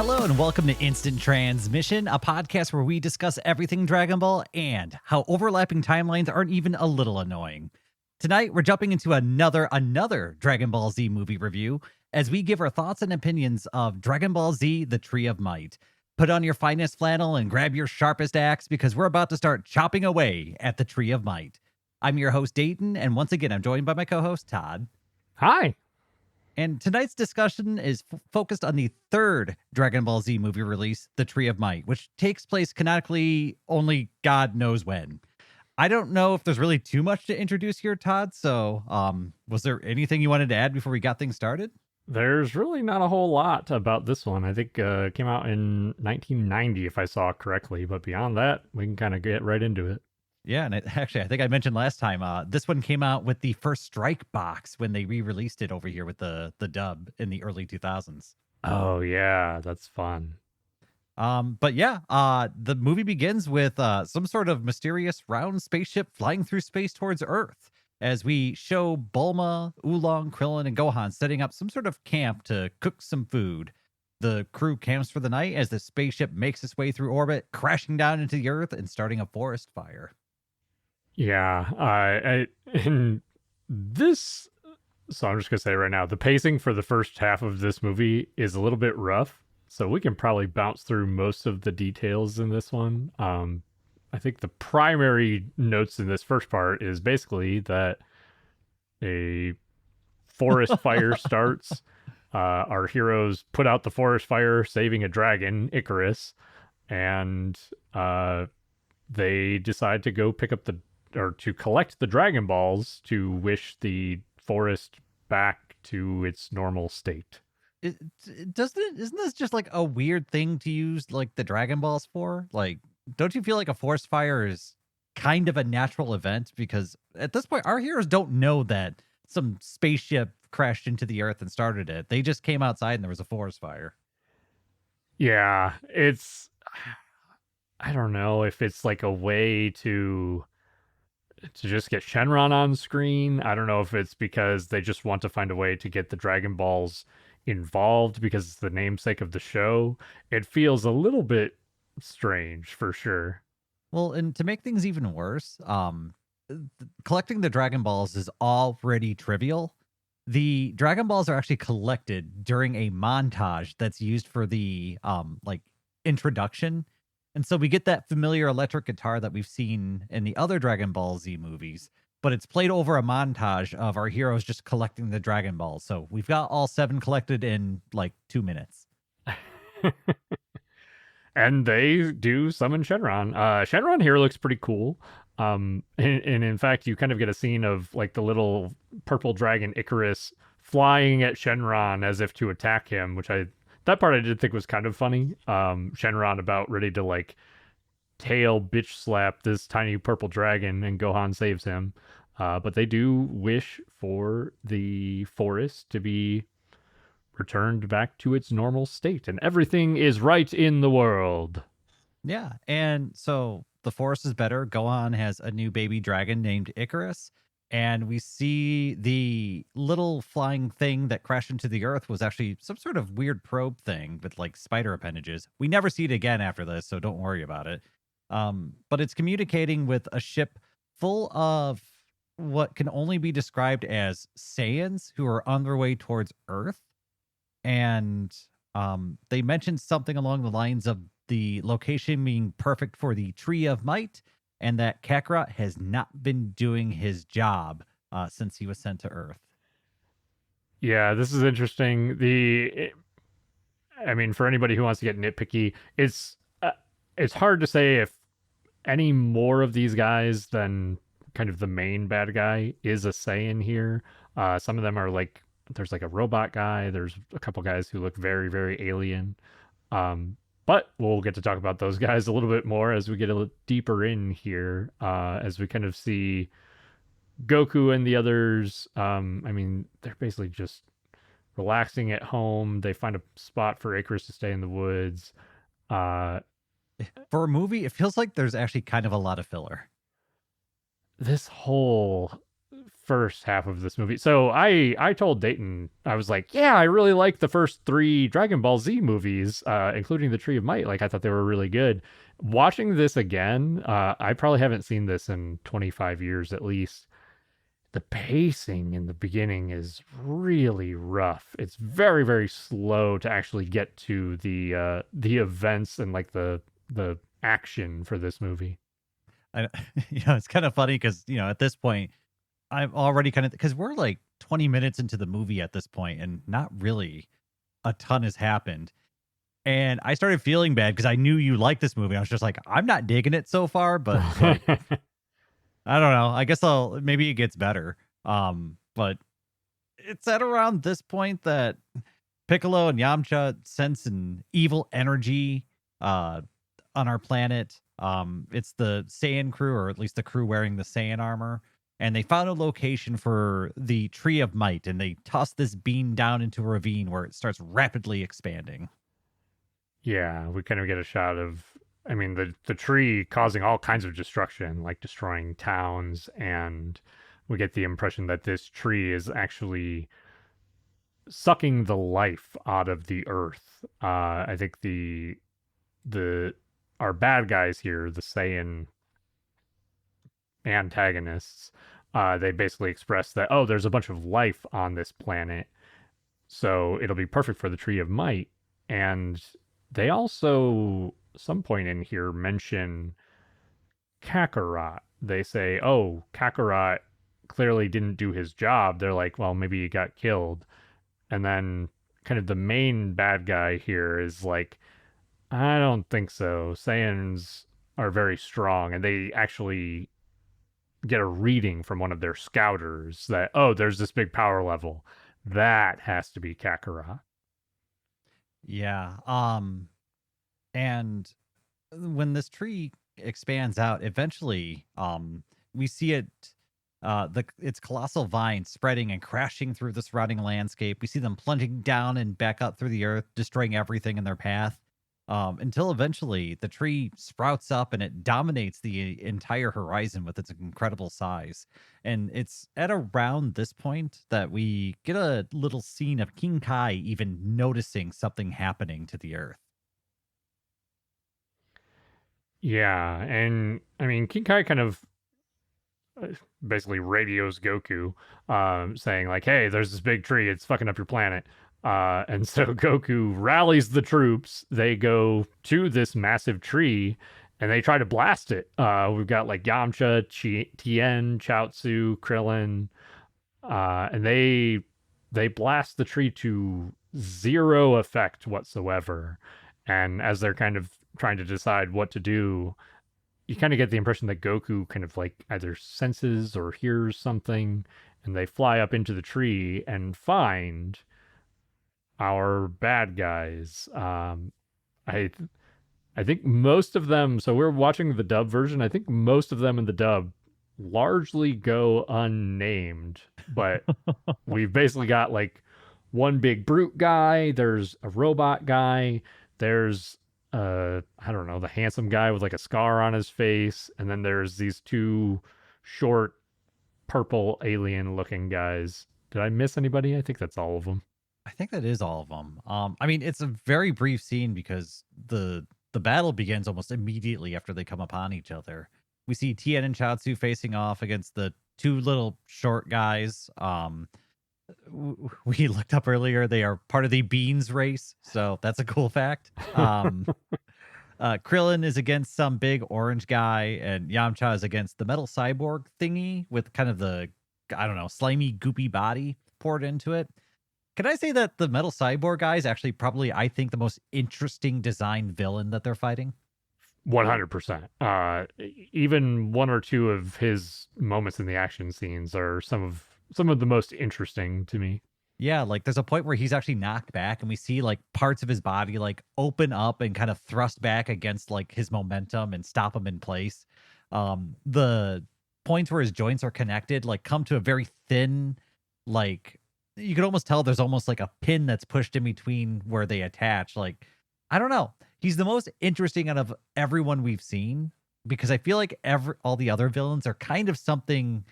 Hello and welcome to Instant Transmission, a podcast where we discuss everything Dragon Ball and how overlapping timelines aren't even a little annoying. Tonight, we're jumping into another Dragon Ball Z movie review as we give our thoughts and opinions of Dragon Ball Z: The Tree of Might. Put on your finest flannel and grab your sharpest axe because we're about to start chopping away at the Tree of Might. I'm your host, Dayton, and once again, I'm joined by my co-host, Todd. Hi. And tonight's discussion is focused on the third Dragon Ball Z movie release, The Tree of Might, which takes place canonically only God knows when. I don't know if there's really too much to introduce here, Todd, so was there anything you wanted to add before we got things started? There's really not a whole lot about this one. I think it came out in 1990, if I saw correctly. But beyond that, we can kind of get right into it. Yeah, and actually, I think I mentioned last time, this one came out with the first strike box when they re-released it over here with the dub in the early 2000s. Oh, yeah, that's fun. But yeah, the movie begins with some sort of mysterious round spaceship flying through space towards Earth as we show Bulma, Oolong, Krillin, and Gohan setting up some sort of camp to cook some food. The crew camps for the night as the spaceship makes its way through orbit, crashing down into the Earth and starting a forest fire. Yeah, in this, so I'm just going to say right now, the pacing for the first half of this movie is a little bit rough, so we can probably bounce through most of the details in this one. I think the primary notes in this first part is basically that a forest fire starts. Our heroes put out the forest fire, saving a dragon, Icarus, and they decide to go pick up to collect the Dragon Balls to wish the forest back to its normal state. Isn't this just like a weird thing to use like the Dragon Balls for? Like, don't you feel like a forest fire is kind of a natural event? Because at this point, our heroes don't know that some spaceship crashed into the Earth and started it. They just came outside and there was a forest fire. Yeah, I don't know if it's like a way to just get Shenron on screen. I don't know if it's because they just want to find a way to get the Dragon Balls involved because it's the namesake of the show. It feels a little bit strange for sure. Well, and to make things even worse, collecting the Dragon Balls is already trivial. The Dragon Balls are actually collected during a montage that's used for the introduction. And so we get that familiar electric guitar that we've seen in the other Dragon Ball Z movies, but it's played over a montage of our heroes just collecting the Dragon Balls. So we've got all 7 collected in like 2 minutes. And they do summon Shenron. Shenron here looks pretty cool. And in fact, you kind of get a scene of like the little purple dragon Icarus flying at Shenron as if to attack him, that part I did think was kind of funny. Shenron about ready to like tail bitch slap this tiny purple dragon, and Gohan saves him. But they do wish for the forest to be returned back to its normal state, and everything is right in the world. Yeah, and so the forest is better. Gohan has a new baby dragon named Icarus. And we see the little flying thing that crashed into the Earth was actually some sort of weird probe thing with like spider appendages. We never see it again after this, so don't worry about it. But it's communicating with a ship full of what can only be described as Saiyans who are on their way towards Earth. And they mentioned something along the lines of the location being perfect for the Tree of Might, and that Kakarot has not been doing his job since he was sent to Earth. Yeah, this is interesting. I mean, for anybody who wants to get nitpicky, it's hard to say if any more of these guys than kind of the main bad guy is a Saiyan here. Some of them are like, there's like a robot guy. There's a couple guys who look very, very alien. But we'll get to talk about those guys a little bit more as we get a little deeper in here, as we kind of see Goku and the others. I mean, they're basically just relaxing at home. They find a spot for Icarus to stay in the woods. For a movie, it feels like there's actually kind of a lot of filler. This whole first half of this movie. So I told Dayton, I was like, yeah, I really like the first three Dragon Ball Z movies, including the Tree of Might. Like I thought they were really good. Watching this again, I probably haven't seen this in 25 years at least. The pacing in the beginning is really rough. It's very, very slow to actually get to the events and like the action for this movie. I, it's kind of funny because at this point, I'm already kind of because we're like 20 minutes into the movie at this point, and not really a ton has happened. And I started feeling bad because I knew you liked this movie. I was just like, I'm not digging it so far, but like, I don't know. I guess maybe it gets better. But it's at around this point that Piccolo and Yamcha sense an evil energy on our planet. It's the Saiyan crew, or at least the crew wearing the Saiyan armor. And they found a location for the Tree of Might, and they toss this bean down into a ravine where it starts rapidly expanding. Yeah, we kind of get a shot of, I mean, the tree causing all kinds of destruction, like destroying towns, and we get the impression that this tree is actually sucking the life out of the earth. I think the our bad guys here, the Saiyan antagonists, they basically express that, oh, there's a bunch of life on this planet, so it'll be perfect for the Tree of Might. And they also, some point in here, mention Kakarot. They say, oh, Kakarot clearly didn't do his job. They're like, well, maybe he got killed. And then kind of the main bad guy here is like, I don't think so. Saiyans are very strong, and they actually get a reading from one of their scouters that, oh, there's this big power level. That has to be Kakarot. Yeah. And when this tree expands out, eventually, we see it, its colossal vines spreading and crashing through the surrounding landscape. We see them plunging down and back up through the earth, destroying everything in their path. Until eventually the tree sprouts up and it dominates the entire horizon with its incredible size. And it's at around this point that we get a little scene of King Kai even noticing something happening to the earth. Yeah, and I mean, King Kai kind of basically radios Goku, saying like, "Hey, there's this big tree. It's fucking up your planet." And so Goku rallies the troops. They go to this massive tree, and they try to blast it. We've got like Yamcha, Tien, Chaozu, Krillin, and they blast the tree to zero effect whatsoever. And as they're kind of trying to decide what to do, you kind of get the impression that Goku kind of like either senses or hears something, and they fly up into the tree and find our bad guys. I I think most of them. So we're watching the dub version. I think most of them in the dub largely go unnamed, but we've basically got like one big brute guy. There's a robot guy. There's I don't know, the handsome guy with like a scar on his face, and then there's these two short purple alien looking guys. Did I miss anybody? I think that's all of them. I think that is all of them. I mean, it's a very brief scene because the battle begins almost immediately after they come upon each other. We see Tien and Chaozu facing off against the two little short guys. We looked up earlier; they are part of the Beans race, so that's a cool fact. Krillin is against some big orange guy, and Yamcha is against the metal cyborg thingy with kind of the, I don't know, slimy, goopy body poured into it. Can I say that the metal cyborg guy is actually probably, I think, the most interesting designed villain that they're fighting? 100%. Even one or two of his moments in the action scenes are some of the most interesting to me. Yeah, like there's a point where he's actually knocked back and we see like parts of his body like open up and kind of thrust back against like his momentum and stop him in place. The points where his joints are connected like come to a very thin, like you could almost tell there's almost like a pin that's pushed in between where they attach. Like, I don't know. He's the most interesting out of everyone we've seen because I feel like all the other villains are kind of something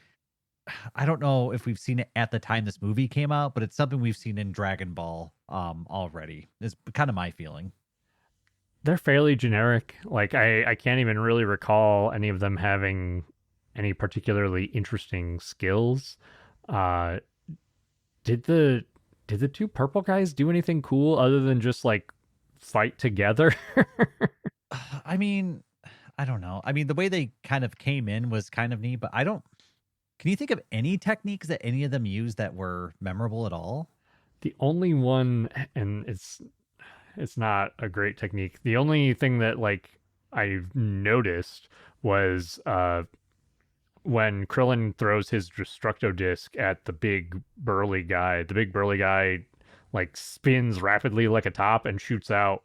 I don't know if we've seen it at the time this movie came out, but it's something we've seen in Dragon Ball already. Is kind of my feeling. They're fairly generic. Like I can't even really recall any of them having any particularly interesting skills. Uh, did the did the two purple guys do anything cool other than just like fight together? I mean, I don't know. I mean, the way they kind of came in was kind of neat, but I don't. Can you think of any techniques that any of them used that were memorable at all? The only one, and it's not a great technique. The only thing that like I noticed was when Krillin throws his destructo disc at the big burly guy. The big burly guy like spins rapidly like a top and shoots out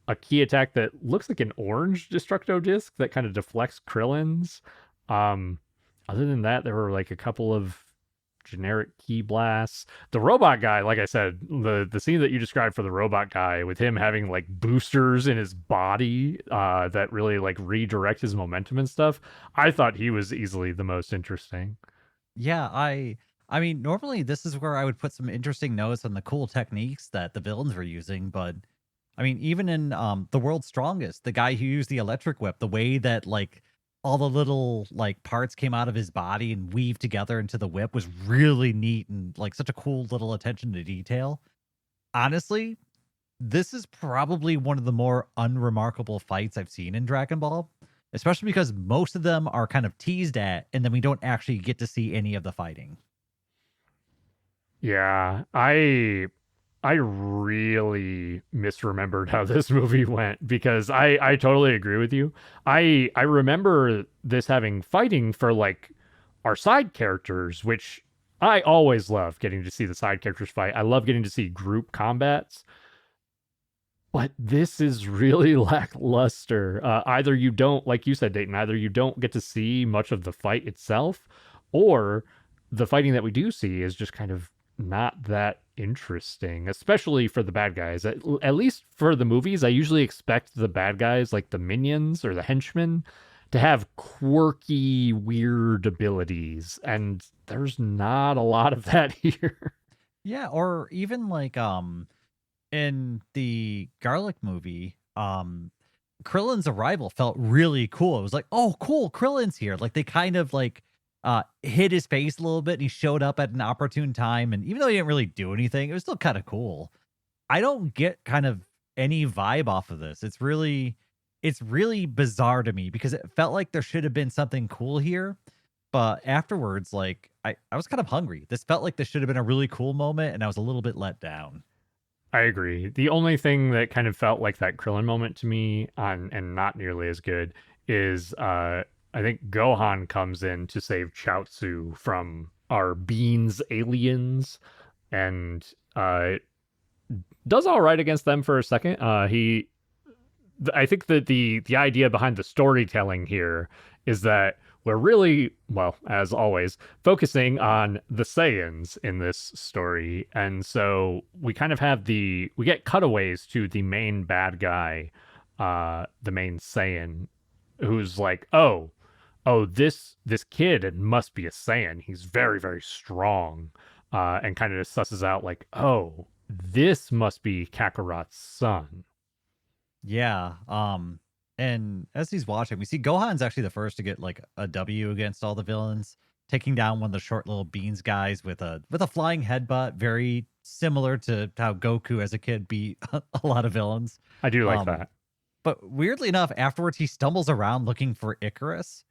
a key attack that looks like an orange destructo disc that kind of deflects Krillin's. Um, Other than that, there were like a couple of generic key blasts. The robot guy, like I said, the scene that you described for the robot guy with him having like boosters in his body that really like redirect his momentum and stuff, I thought he was easily the most interesting. Yeah, I mean, normally this is where I would put some interesting notes on the cool techniques that the villains were using, but I mean, even in The World's Strongest, the guy who used the electric whip, the way that like all the little like parts came out of his body and weaved together into the whip was really neat and like such a cool little attention to detail. Honestly, this is probably one of the more unremarkable fights I've seen in Dragon Ball, especially because most of them are kind of teased at and then we don't actually get to see any of the fighting. Yeah, I really misremembered how this movie went because I totally agree with you. I remember this having fighting for like our side characters, which I always love getting to see the side characters fight. I love getting to see group combats, but this is really lackluster. Either you don't, like you said, Dayton, either you don't get to see much of the fight itself, or the fighting that we do see is just kind of not that interesting, especially for the bad guys. At least for the movies, I usually expect the bad guys, like the minions or the henchmen, to have quirky, weird abilities, and there's not a lot of that here. Yeah, or even like in the Garlic movie, Krillin's arrival felt really cool. It was like, "Oh, cool, Krillin's here." Like they kind of like hid his face a little bit and he showed up at an opportune time and even though he didn't really do anything, it was still kind of cool. I don't get kind of any vibe off of this. It's really bizarre to me because it felt like there should have been something cool here. But afterwards, like I was kind of hungry. This felt like this should have been a really cool moment, and I was a little bit let down. I agree. The only thing that kind of felt like that Krillin moment to me, on and not nearly as good, is I think Gohan comes in to save Chaozu from our beans aliens, and does all right against them for a second. I think that the idea behind the storytelling here is that we're really, well, as always, focusing on the Saiyans in this story. And so we kind of have we get cutaways to the main bad guy, the main Saiyan, who's like, this kid must be a Saiyan. He's very, very strong. And kind of susses out like, oh, this must be Kakarot's son. Yeah. And as he's watching, we see Gohan's actually the first to get like a W against all the villains, taking down one of the short little beans guys with a flying headbutt, very similar to how Goku as a kid beat a lot of villains. I do like Um, that. but weirdly enough, afterwards he stumbles around looking for Icarus,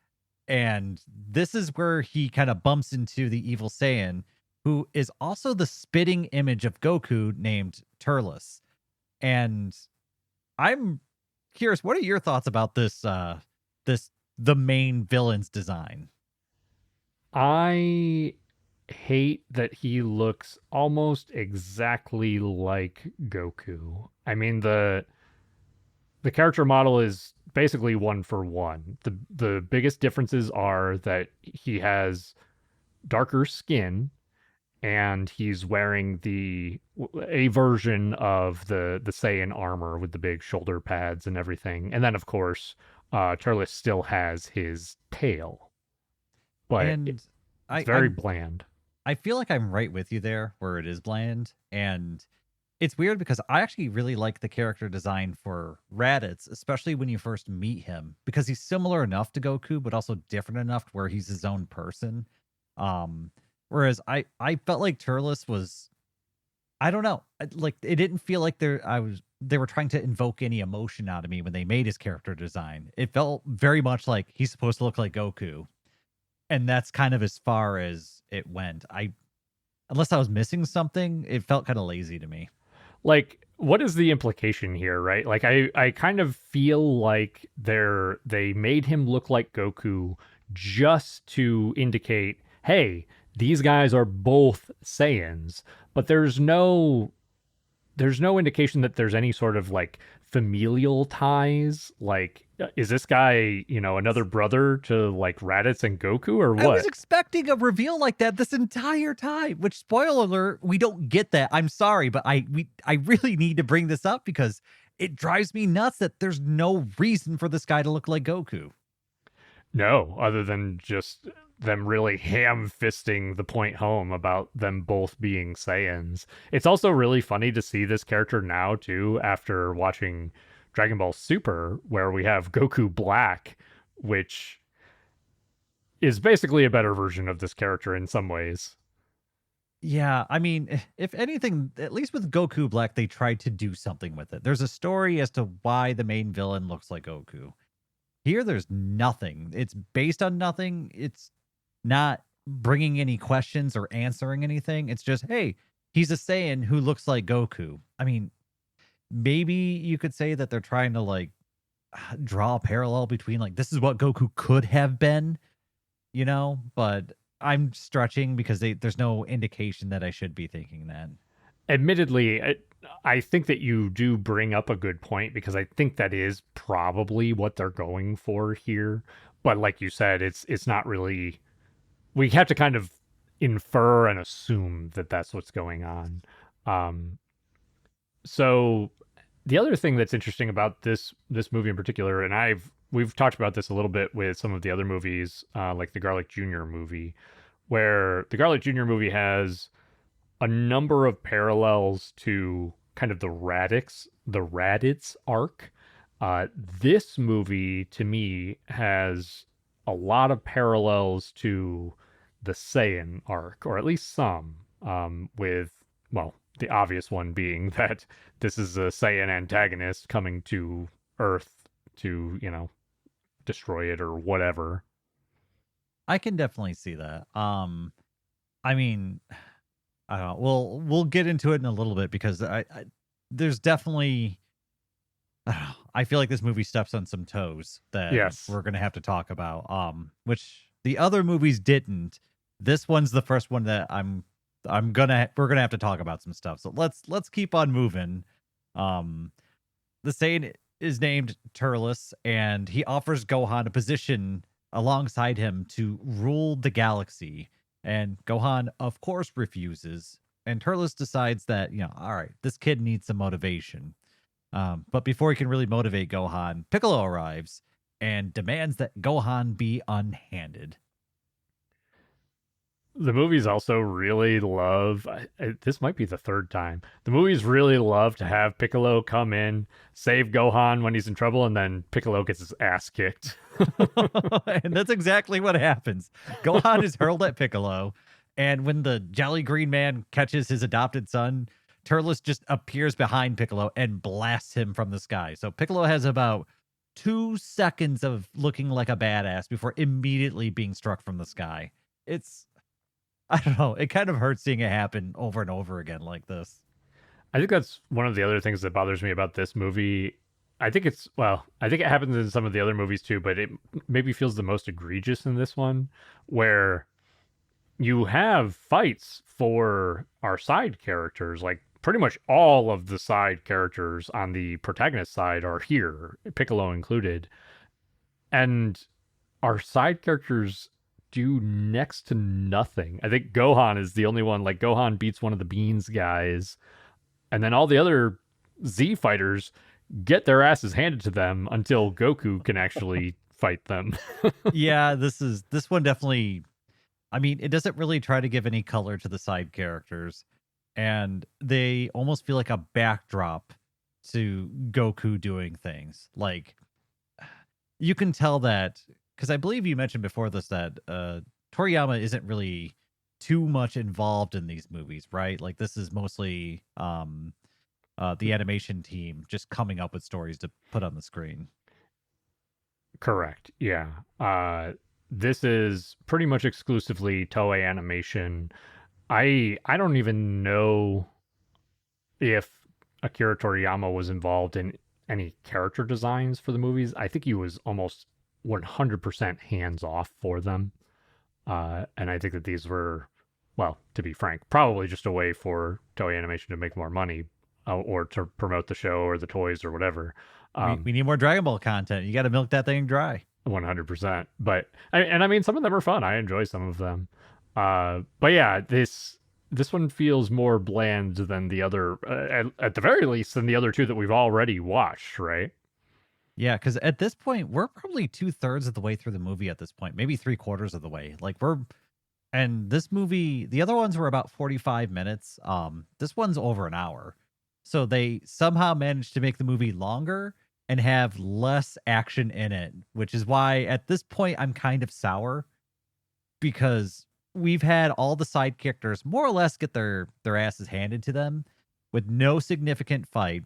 and this is where he kind of bumps into the evil Saiyan, who is also the spitting image of Goku named Turles. And I'm curious, what are your thoughts about this the main villain's design? I hate that he looks almost exactly like Goku. I mean the character model is basically one for one. The biggest differences are that he has darker skin and he's wearing a version of the Saiyan armor with the big shoulder pads and everything. And then of course, Turles still has his tail. But And It's I very I'm bland. I feel like I'm right with you there where it is bland. And it's weird because I actually really like the character design for Raditz, especially when you first meet him, because he's similar enough to Goku, but also different enough to where he's his own person. Um, Whereas I felt like Turles was, I don't know, like it didn't feel like they were trying to invoke any emotion out of me when they made his character design. It felt very much like he's supposed to look like Goku, and that's kind of as far as it went. I Unless I was missing something, it felt kind of lazy to me. Like, what is the implication here, right? Like, I kind of feel like they made him look like Goku just to indicate, hey, these guys are both Saiyans, but there's no indication that there's any sort of like familial ties. Like, is this guy, another brother to like Raditz and Goku or I was what? expecting a reveal like that this entire time, which, spoiler alert, we don't get that. I'm sorry, but I really need to bring this up because it drives me nuts that there's no reason for this guy to look like Goku. No, other than just them really ham fisting the point home about them both being Saiyans. It's also really funny to see this character now, too, after watching Dragon Ball Super, where we have Goku Black, which is basically a better version of this character in some ways. Yeah, I mean, if anything, at least with Goku Black, they tried to do something with it. There's a story as to why the main villain looks like Goku. Here, there's nothing. It's based on nothing. It's not bringing any questions or answering anything. It's just, hey, he's a Saiyan who looks like Goku. I mean, maybe you could say that they're trying to like draw a parallel between like this is what Goku could have been, but I'm stretching because there's no indication that I should be thinking that. Admittedly, I think that you do bring up a good point because I think that is probably what they're going for here. But like you said, it's not really. We have to kind of infer and assume that that's what's going on. Um, so the other thing that's interesting about this movie in particular, and we've talked about this a little bit with some of the other movies, like the Garlic Jr. movie, where the Garlic Jr. movie has a number of parallels to kind of the Raditz arc. This movie, to me, has a lot of parallels to the Saiyan arc, or at least some, with, well, the obvious one being that this is a Saiyan antagonist coming to Earth to, destroy it or whatever. I can definitely see that. I mean, I don't know. We'll get into it in a little bit because there's definitely, I don't know, I feel like this movie steps on some toes that Yes. we're gonna have to talk about. Which the other movies didn't. This one's the first one that we're gonna have to talk about some stuff. So let's keep on moving. Um, the Saiyan is named Turles, and he offers Gohan a position alongside him to rule the galaxy. And Gohan, of course, refuses. And Turles decides that, all right, this kid needs some motivation. But before he can really motivate Gohan, Piccolo arrives and demands that Gohan be unhanded. The movies also really love, this might be the third time. The movies really love to have Piccolo come in, save Gohan when he's in trouble, and then Piccolo gets his ass kicked. And that's exactly what happens. Gohan is hurled at Piccolo, and when the Jolly Green Man catches his adopted son, Turles just appears behind Piccolo and blasts him from the sky. So Piccolo has about 2 seconds of looking like a badass before immediately being struck from the sky. I don't know. It kind of hurts seeing it happen over and over again like this. I think that's one of the other things that bothers me about this movie. I think it happens in some of the other movies too, but it maybe feels the most egregious in this one, where you have fights for our side characters. Like pretty much all of the side characters on the protagonist side are here, Piccolo included. And our side characters do next to nothing. I think Gohan is the only one. Like Gohan beats one of the Beans guys, and then all the other Z fighters get their asses handed to them until Goku can actually fight them. Yeah, this one definitely I mean, it doesn't really try to give any color to the side characters, and they almost feel like a backdrop to Goku doing things. Like, you can tell that because I believe you mentioned before this that Toriyama isn't really too much involved in these movies, right? Like, this is mostly the animation team just coming up with stories to put on the screen. Correct. Yeah. This is pretty much exclusively Toei Animation. I don't even know if Akira Toriyama was involved in any character designs for the movies. I think he was almost 100% hands off for them. And I think that these were, well, to be frank, probably just a way for Toei Animation to make more money, or to promote the show or the toys or whatever. We need more Dragon Ball content. You got to milk that thing dry. 100%. But I mean, some of them are fun. I enjoy some of them. But yeah, this one feels more bland than the other, at the very least, than the other two that we've already watched, right? Yeah, because at this point, we're probably 2/3 of the way through the movie at this point, maybe 3/4 of the way. And this movie, the other ones were about 45 minutes. This one's over an hour. So they somehow managed to make the movie longer and have less action in it, which is why at this point I'm kind of sour because we've had all the side characters more or less get their asses handed to them with no significant fight.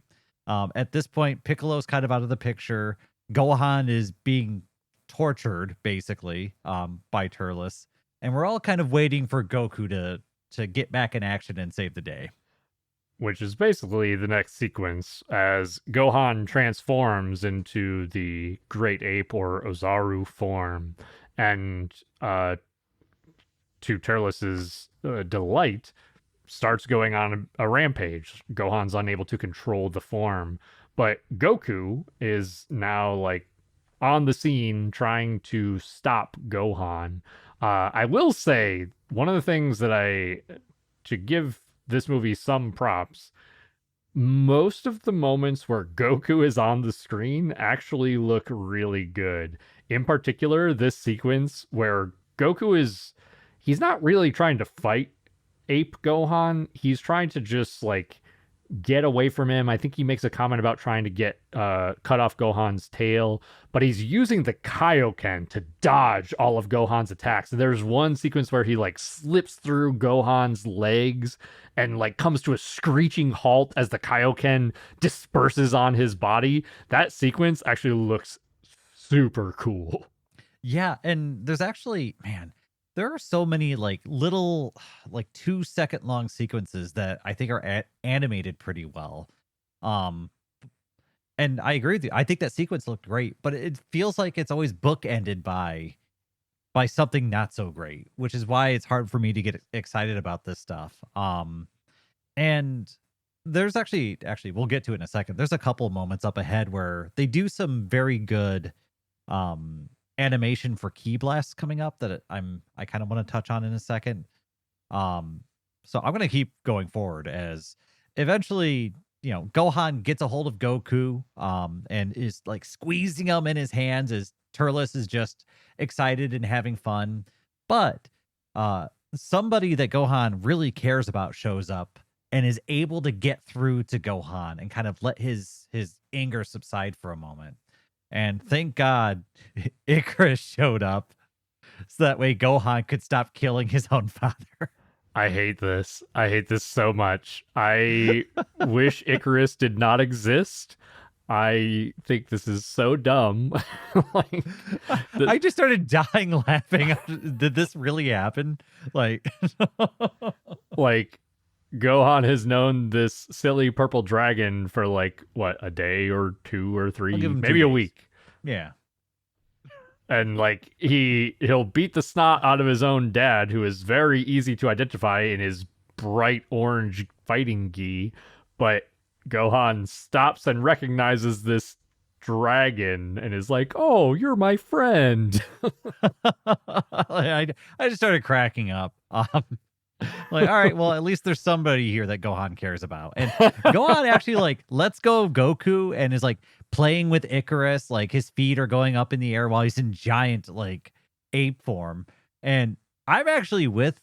At this point, Piccolo's kind of out of the picture. Gohan is being tortured basically by Turles, and we're all kind of waiting for Goku to get back in action and save the day. Which is basically the next sequence as Gohan transforms into the Great Ape or Ozaru form, and to Turles's delight, starts going on a rampage. Gohan's unable to control the form, but Goku is now like on the scene trying to stop Gohan. I will say one of the things to give this movie some props, most of the moments where Goku is on the screen actually look really good. In particular, this sequence where he's not really trying to fight Ape Gohan. He's trying to just like get away from him. I think he makes a comment about trying to cut off Gohan's tail, but he's using the Kaioken to dodge all of Gohan's attacks. And there's one sequence where he like slips through Gohan's legs and like comes to a screeching halt as the Kaioken disperses on his body. That sequence actually looks super cool. Yeah, and there's actually, man, there are so many like little like 2-second long sequences that I think are animated pretty well. And I agree with you. I think that sequence looked great, but it feels like it's always bookended by something not so great, which is why it's hard for me to get excited about this stuff. And there's actually we'll get to it in a second. There's a couple moments up ahead where they do some very good animation for key blasts coming up that I kind of want to touch on in a second. So I'm going to keep going forward as eventually, Gohan gets a hold of Goku and is like squeezing him in his hands as Turles is just excited and having fun. But somebody that Gohan really cares about shows up and is able to get through to Gohan and kind of let his anger subside for a moment. And thank God Icarus showed up so that way Gohan could stop killing his own father. I hate this. I hate this so much. I wish Icarus did not exist. I think this is so dumb. Like, I just started dying laughing. Did this really happen? Like, like Gohan has known this silly purple dragon for like what, a day or 2 or 3, maybe a week. Yeah. And like he'll beat the snot out of his own dad, who is very easy to identify in his bright orange fighting gi, but Gohan stops and recognizes this dragon and is like, "Oh, you're my friend." I just started cracking up. Like, all right, well, at least there's somebody here that Gohan cares about. And Gohan actually like lets go of Goku and is like playing with Icarus. Like his feet are going up in the air while he's in giant like ape form. And I'm actually with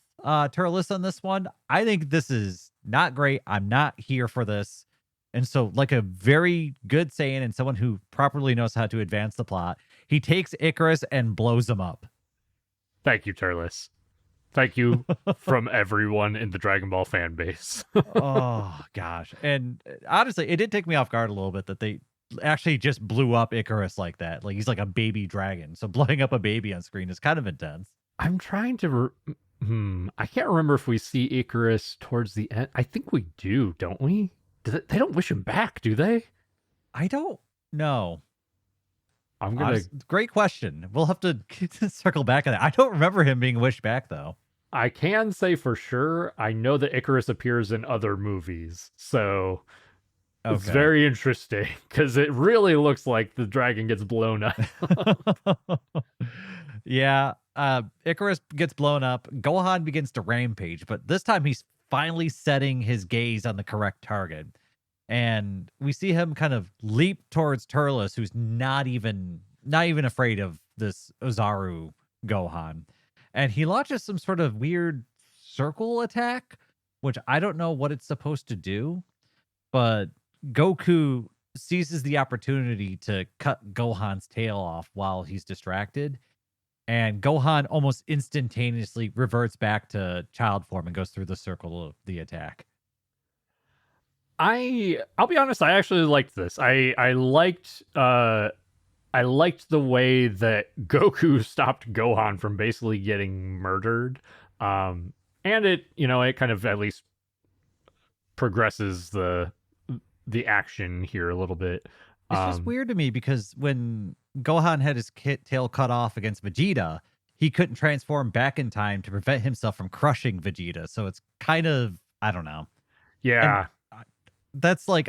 Turles on this one. I think this is not great. I'm not here for this. And so, like a very good Saiyan and someone who properly knows how to advance the plot, he takes Icarus and blows him up. Thank you, Turles. Thank you from everyone in the Dragon Ball fan base. Oh gosh. And honestly, it did take me off guard a little bit that they actually just blew up Icarus like that. Like he's like a baby dragon. So blowing up a baby on screen is kind of intense. I'm trying to. I can't remember if we see Icarus towards the end. I think we do, don't we? They don't wish him back, do they? I don't know. I'm gonna. Great question. We'll have to circle back on that. I don't remember him being wished back though. I can say for sure. I know that Icarus appears in other movies, so it's Okay. very interesting because it really looks like the dragon gets blown up. Yeah. Icarus gets blown up. Gohan begins to rampage, but this time he's finally setting his gaze on the correct target. And we see him kind of leap towards Turles, who's not even afraid of this Ozaru Gohan. And he launches some sort of weird circle attack, which I don't know what it's supposed to do, but Goku seizes the opportunity to cut Gohan's tail off while he's distracted. And Gohan almost instantaneously reverts back to child form and goes through the circle of the attack. I'll be honest, I actually liked this. I liked the way that Goku stopped Gohan from basically getting murdered. And it kind of at least progresses the action here a little bit. It's just weird to me because when Gohan had his tail cut off against Vegeta, he couldn't transform back in time to prevent himself from crushing Vegeta. So it's kind of, I don't know. Yeah. And that's like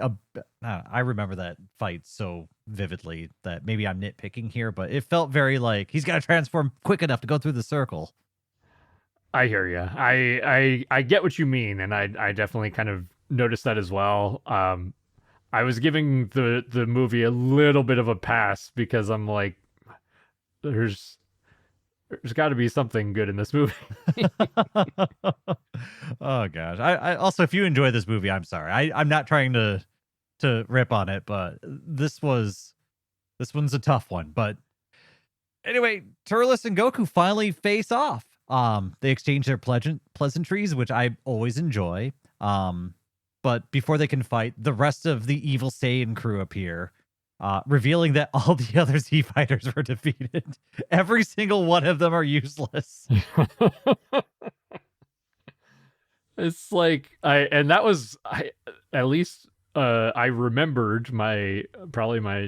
I remember that fight so vividly that maybe I'm nitpicking here, but it felt very like he's got to transform quick enough to go through the circle. I hear you. I get what you mean, and I definitely kind of noticed that as well. I was giving the movie a little bit of a pass because I'm like, there's got to be something good in this movie. Oh gosh. I also, if you enjoy this movie, I'm sorry. I'm not trying to rip on it, but this one's a tough one. But anyway, Turles and Goku finally face off. They exchange their pleasantries, which I always enjoy. But before they can fight, the rest of the evil Saiyan crew appear, revealing that all the other Z fighters were defeated. Every single one of them are useless. It's like at least I remembered my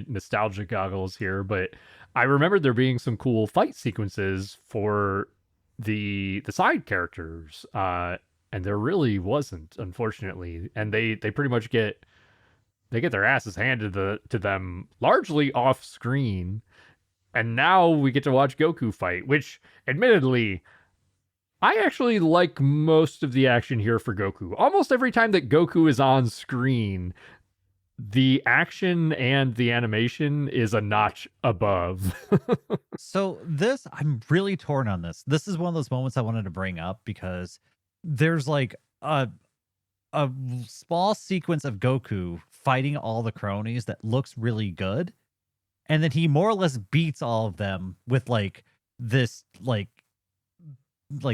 nostalgia goggles here, but I remembered there being some cool fight sequences for the side characters. And there really wasn't, unfortunately. And they pretty much get their asses handed to them largely off screen. And now we get to watch Goku fight, which admittedly, I actually like most of the action here for Goku. Almost every time that Goku is on screen, the action and the animation is a notch above. So I'm really torn on this. This is one of those moments I wanted to bring up because there's like a small sequence of Goku fighting all the cronies that looks really good. And then he more or less beats all of them with like this like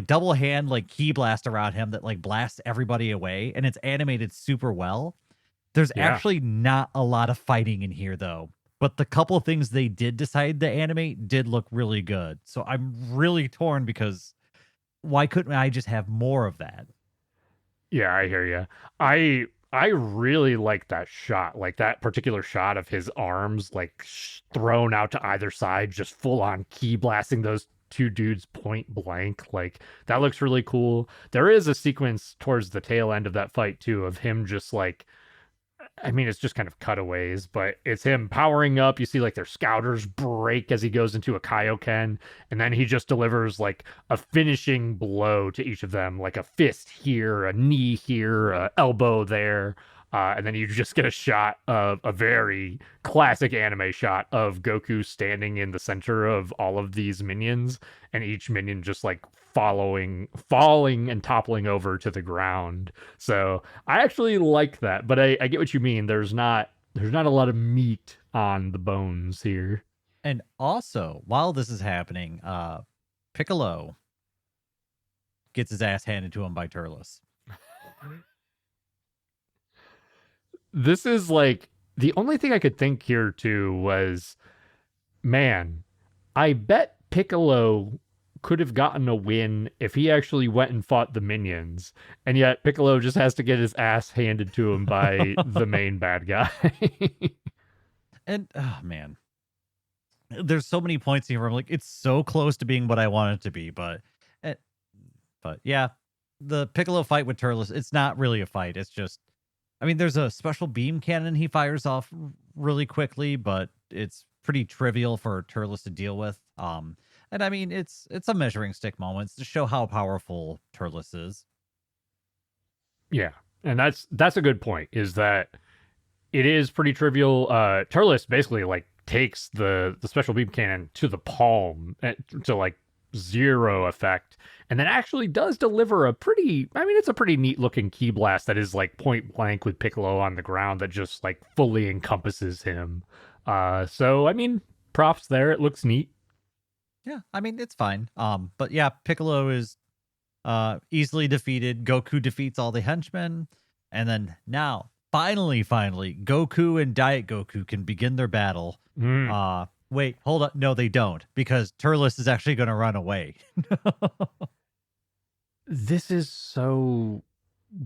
double hand like key blast around him that like blasts everybody away, and it's animated super well. There's actually not a lot of fighting in here though, but the couple things they did decide to animate did look really good. So I'm really torn because why couldn't I just have more of that? Yeah, I hear you. I really like that shot, like that particular shot of his arms like thrown out to either side, just full on key blasting those two dudes point blank. Like that looks really cool. There is a sequence towards the tail end of that fight too of him just like, I mean, it's just kind of cutaways, but it's him powering up. You see like their scouters break as he goes into a Kaioken, and then he just delivers like a finishing blow to each of them, like a fist here, a knee here, a elbow there. And then you just get a shot of a very classic anime shot of Goku standing in the center of all of these minions, and each minion just like falling and toppling over to the ground. So I actually like that, but I get what you mean. There's not a lot of meat on the bones here. And also, while this is happening, Piccolo gets his ass handed to him by Turles. This is like the only thing I could think here too was, man, I bet Piccolo could have gotten a win if he actually went and fought the minions, and yet Piccolo just has to get his ass handed to him by the main bad guy. And oh man, there's so many points here where I'm like, it's so close to being what I want it to be, eh, but yeah, the Piccolo fight with Turles, it's not really a fight. It's just, I mean, there's a special beam cannon he fires off really quickly, but it's pretty trivial for Turles to deal with. And I mean, it's a measuring stick moments to show how powerful Turles is. Yeah, and that's a good point. Is that it is pretty trivial. Turles basically like takes the special beam cannon to the palm to like zero effect, and then actually does deliver a pretty. I mean, it's a pretty neat looking key blast that is like point blank with Piccolo on the ground that just like fully encompasses him. So I mean, props there. It looks neat. Yeah, I mean, it's fine. But yeah, Piccolo is easily defeated. Goku defeats all the henchmen, and then now finally, Goku and Diet Goku can begin their battle. Wait, hold up. No, they don't, because Turles is actually going to run away. This is so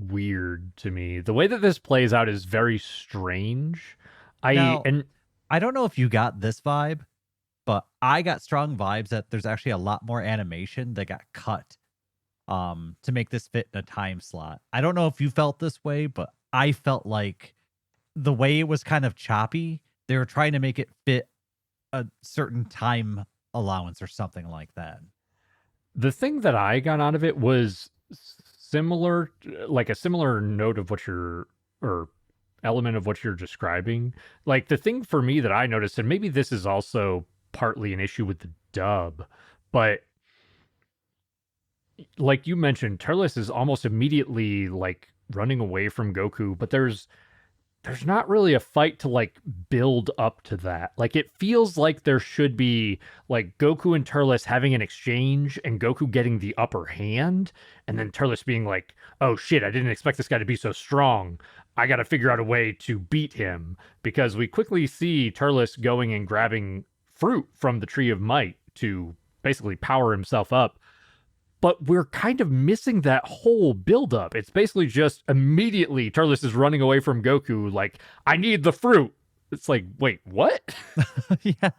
weird to me. The way that this plays out is very strange. Now, I don't know if you got this vibe, but I got strong vibes that there's actually a lot more animation that got cut to make this fit in a time slot. I don't know if you felt this way, but I felt like the way it was kind of choppy, they were trying to make it fit a certain time allowance or something like that. The thing that I got out of it was similar, like a similar note of what you're, or element of what you're describing. Like the thing for me that I noticed, and maybe this is also partly an issue with the dub, but like you mentioned, Turles is almost immediately like running away from Goku, but there's not really a fight to like build up to that. Like it feels like there should be like Goku and Turles having an exchange and Goku getting the upper hand, and then Turles being like, "Oh shit, I didn't expect this guy to be so strong. I got to figure out a way to beat him," because we quickly see Turles going and grabbing fruit from the Tree of Might to basically power himself up. But we're kind of missing that whole buildup. It's basically just immediately Turles is running away from Goku, like, I need the fruit. It's like, wait, what? Yeah,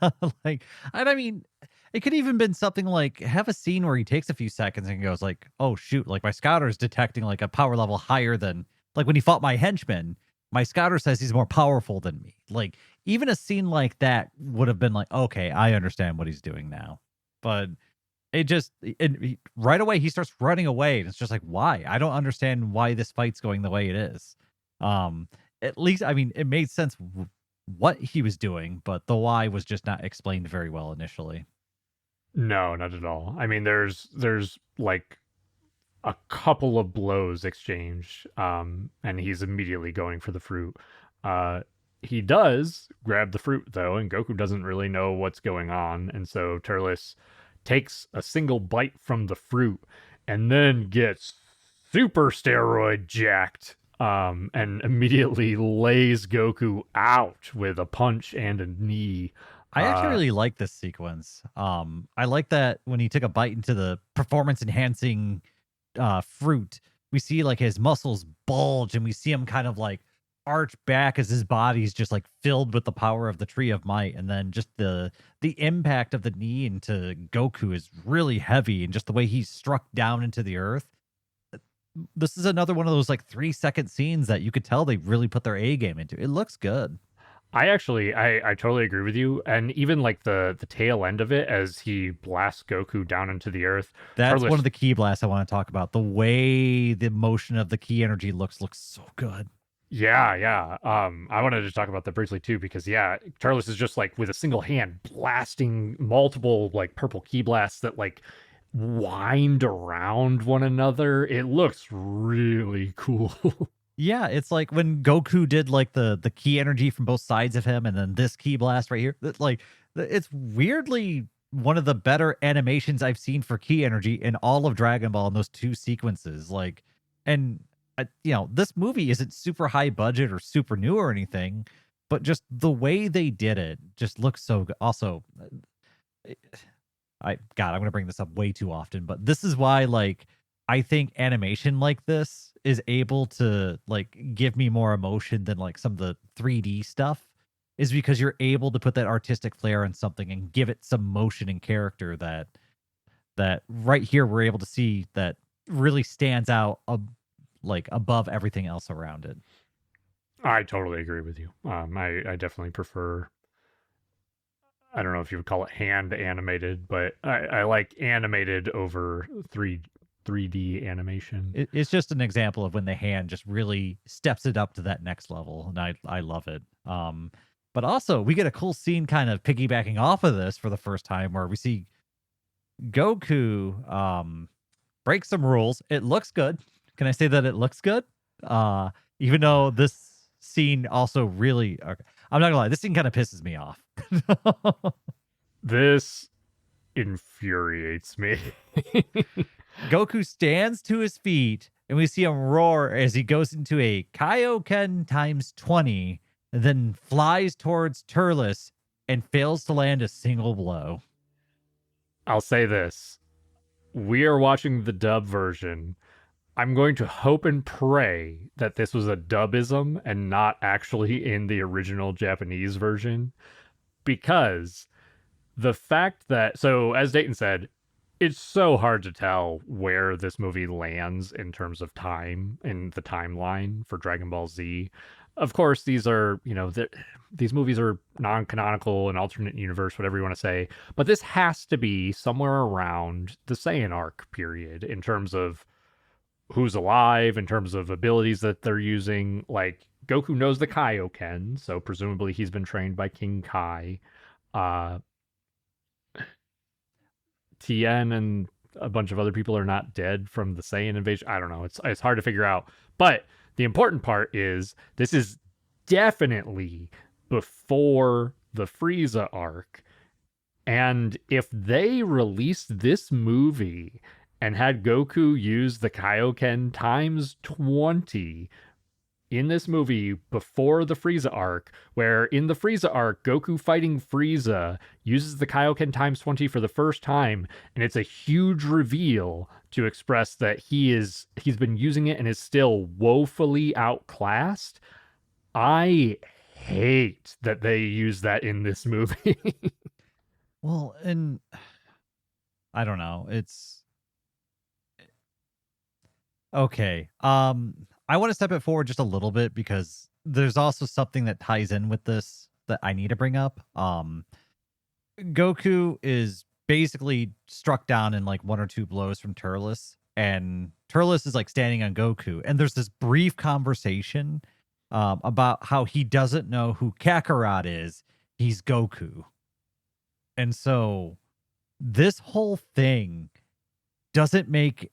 like, and I mean, it could even been something like have a scene where he takes a few seconds and goes like, "Oh shoot, like my scouter is detecting like a power level higher than like when he fought my henchman. My scouter says he's more powerful than me." Like even a scene like that would have been like, "Okay, I understand what he's doing now." But right away he starts running away, and it's just like, why? I don't understand why this fight's going the way it is. At least, I mean, it made sense what he was doing, but the why was just not explained very well initially. No, not at all. I mean, there's like a couple of blows exchanged, and he's immediately going for the fruit. He does grab the fruit though, and Goku doesn't really know what's going on, and so Turles takes a single bite from the fruit and then gets super steroid jacked, and immediately lays Goku out with a punch and a knee. I actually really like this sequence. I like that when he took a bite into the performance enhancing fruit, we see like his muscles bulge and we see him kind of like arch back as his body's just like filled with the power of the Tree of Might, and then just the impact of the knee into Goku is really heavy, and just the way he's struck down into the earth. This is another one of those like 3-second scenes that you could tell they really put their A game into. It looks good. I totally agree with you, and even like the tail end of it as he blasts Goku down into the earth. That's one of the key blasts I want to talk about. The way the motion of the key energy looks so good. Yeah. I wanted to talk about that briefly too, because yeah, Turles is just like with a single hand blasting multiple like purple key blasts that like wind around one another. It looks really cool. Yeah, it's like when Goku did like the key energy from both sides of him, and then this key blast right here. It's weirdly one of the better animations I've seen for key energy in all of Dragon Ball in those two sequences. Like, and this movie isn't super high budget or super new or anything, but just the way they did it just looks so good. Also, I'm gonna bring this up way too often, but this is why like I think animation like this is able to like give me more emotion than like some of the 3D stuff, is because you're able to put that artistic flair in something and give it some motion and character that right here we're able to see that really stands out like above everything else around it. I totally agree with you. I definitely prefer. I don't know if you would call it hand animated, but I like animated over 3D animation. It's just an example of when the hand just really steps it up to that next level, and I love it. But also we get a cool scene kind of piggybacking off of this for the first time, where we see Goku break some rules. It looks good. Can I say that it looks good? Even though this scene also really, okay, I'm not gonna lie, this scene kind of pisses me off. This infuriates me. Goku stands to his feet, and we see him roar as he goes into a Kaioken times 20, and then flies towards Turles and fails to land a single blow. I'll say this. We are watching the dub version. I'm going to hope and pray that this was a dubism and not actually in the original Japanese version. Because the fact that, so as Dayton said, it's so hard to tell where this movie lands in terms of time in the timeline for Dragon Ball Z. Of course, these are, these movies are non-canonical and alternate universe, whatever you want to say, but this has to be somewhere around the Saiyan arc period in terms of who's alive, in terms of abilities that they're using. Like, Goku knows the Kaioken, so presumably he's been trained by King Kai. Uh, Tien and a bunch of other people are not dead from the Saiyan invasion. I don't know. It's hard to figure out. But the important part is this is definitely before the Frieza arc. And if they released this movie and had Goku use the Kaioken times 20 in this movie before the Frieza arc, where in the Frieza arc, Goku fighting Frieza uses the Kaioken times 20 for the first time, and it's a huge reveal to express that he's been using it and is still woefully outclassed. I hate that they use that in this movie. Well, and I don't know. It's okay. I want to step it forward just a little bit because there's also something that ties in with this that I need to bring up. Goku is basically struck down in like one or two blows from Turles, and Turles is like standing on Goku, and there's this brief conversation about how he doesn't know who Kakarot is. He's Goku. And so this whole thing doesn't make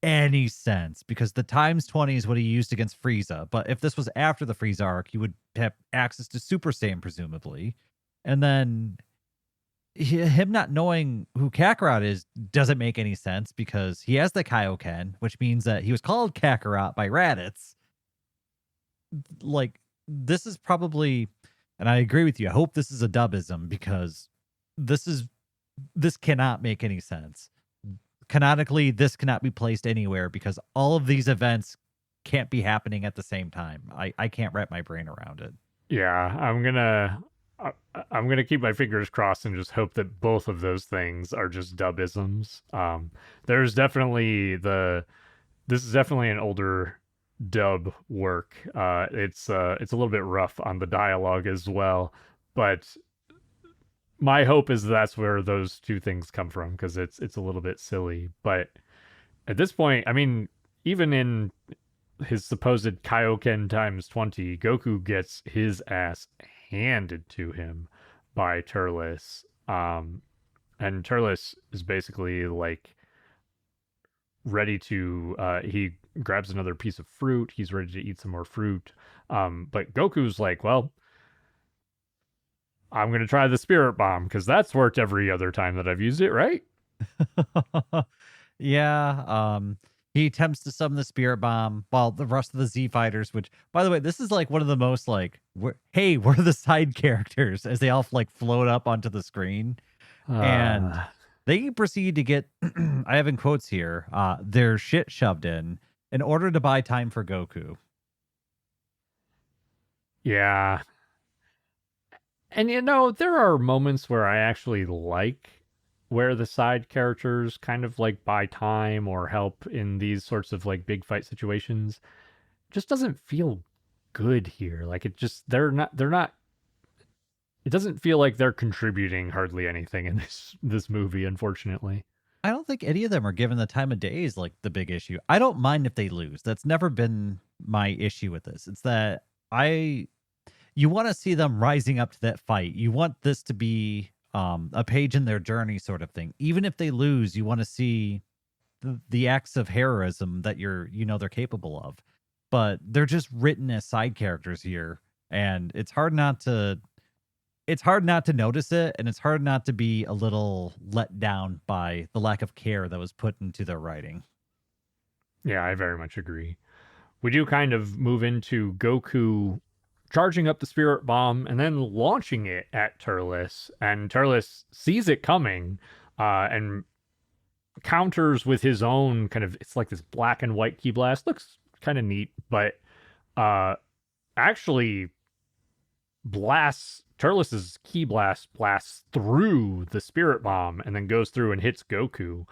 any sense because the times 20 is what he used against Frieza. But if this was after the Frieza arc, he would have access to Super Saiyan, presumably. And then him not knowing who Kakarot is doesn't make any sense because he has the Kaioken, which means that he was called Kakarot by Raditz. Like, this is probably, and I agree with you, I hope this is a dubism because this cannot make any sense. Canonically, this cannot be placed anywhere because all of these events can't be happening at the same time. I can't wrap my brain around it. Yeah, I'm gonna keep my fingers crossed and just hope that both of those things are just dubisms. There's definitely this is definitely an older dub work. It's a little bit rough on the dialogue as well, but my hope is that's where those two things come from because it's a little bit silly. But at this point, I mean, even in his supposed Kaioken times 20, Goku gets his ass handed to him by Turles. And Turles is basically like ready to he grabs another piece of fruit. He's ready to eat some more fruit. But Goku's like, well, I'm gonna try the spirit bomb because that's worked every other time that I've used it, right? Yeah, he attempts to summon the spirit bomb while the rest of the Z fighters, which by the way, this is like one of the most like, hey, we're the side characters as they all like float up onto the screen and Uh, they proceed to get, I have in quotes here, their shit shoved in order to buy time for Goku. yeah. And you know, there are moments where I actually like where the side characters kind of like buy time or help in these sorts of like big fight situations. Just doesn't feel good here. Like it just they're not it doesn't feel like they're contributing hardly anything in this movie, unfortunately. I don't think any of them are given the time of day is like the big issue. I don't mind if they lose. That's never been my issue with this. It's that I you want to see them rising up to that fight. You want this to be a page in their journey sort of thing. Even if they lose, you want to see the acts of heroism that they're capable of. But they're just written as side characters here, and it's hard not to notice it, and it's hard not to be a little let down by the lack of care that was put into their writing. Yeah, I very much agree. We do kind of move into Goku charging up the spirit bomb and then launching it at Turles, and Turles sees it coming and counters with his own kind of, it's like this black and white key blast. Looks kind of neat, but uh actually blasts Turles's key blast blasts through the spirit bomb and then goes through and hits Goku,